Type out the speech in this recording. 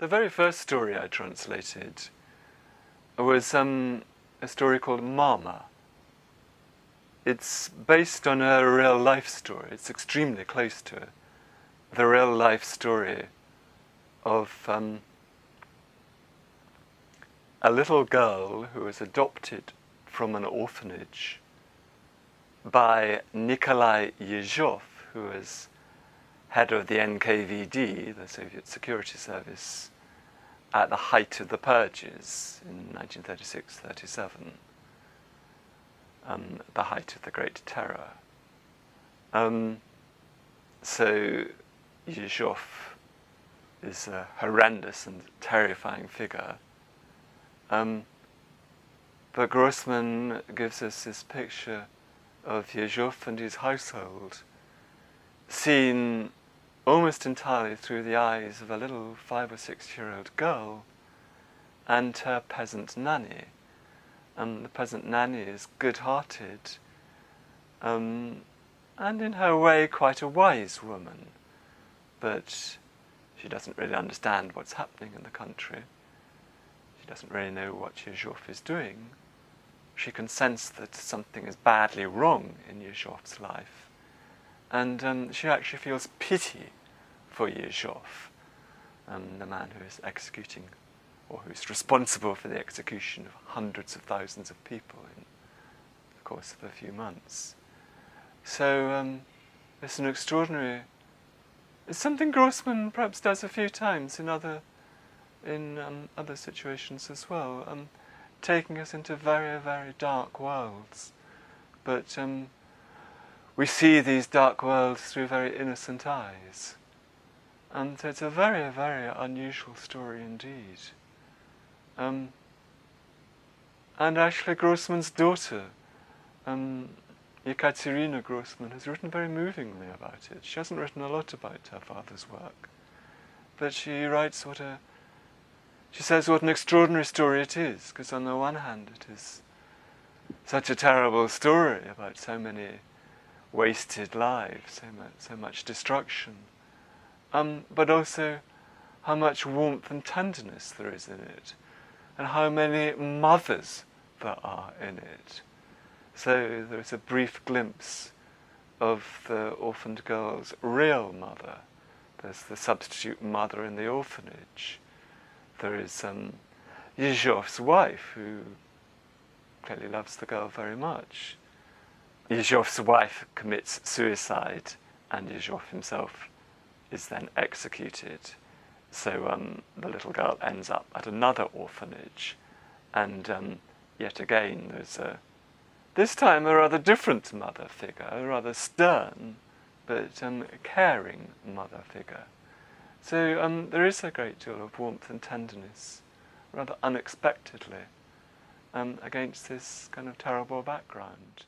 The very first story I translated was a story called Mama. It's based on a real life story. It's extremely close to the real life story of a little girl who was adopted from an orphanage by Nikolai Yezhov, who was head of the NKVD, the Soviet Security Service, at the height of the purges in 1936-37, the height of the Great Terror. So Yezhov is a horrendous and terrifying figure. But Grossman gives us this picture of Yezhov and his household, seen almost entirely through the eyes of a little 5 or 6-year-old girl and her peasant nanny. The peasant nanny is good-hearted and in her way quite a wise woman, but she doesn't really understand what's happening in the country. She doesn't really know what Yezhov is doing. She can sense that something is badly wrong in Yezhov's life. And she actually feels pity for Yezhov, the man who is executing, or who's responsible for the execution of hundreds of thousands of people in the course of a few months. So it's an extraordinary... It's something Grossman perhaps does a few times in other situations as well, taking us into very, very dark worlds. But we see these dark worlds through very innocent eyes. And so it's a very, very unusual story indeed. And actually Grossman's daughter, Ekaterina Grossman, has written very movingly about it. She hasn't written a lot about her father's work, but she writes she says what an extraordinary story it is, because on the one hand it is such a terrible story about so many wasted lives, so much destruction, but also how much warmth and tenderness there is in it, and how many mothers there are in it. So there is a brief glimpse of the orphaned girl's real mother. There's the substitute mother in the orphanage. There is Yezhov's wife, who clearly loves the girl very much. Yezhov's wife commits suicide, and Yezhov himself is then executed. So the little girl ends up at another orphanage, and yet again there's this time a rather different mother figure, a rather stern but caring mother figure. So there is a great deal of warmth and tenderness, rather unexpectedly, against this kind of terrible background.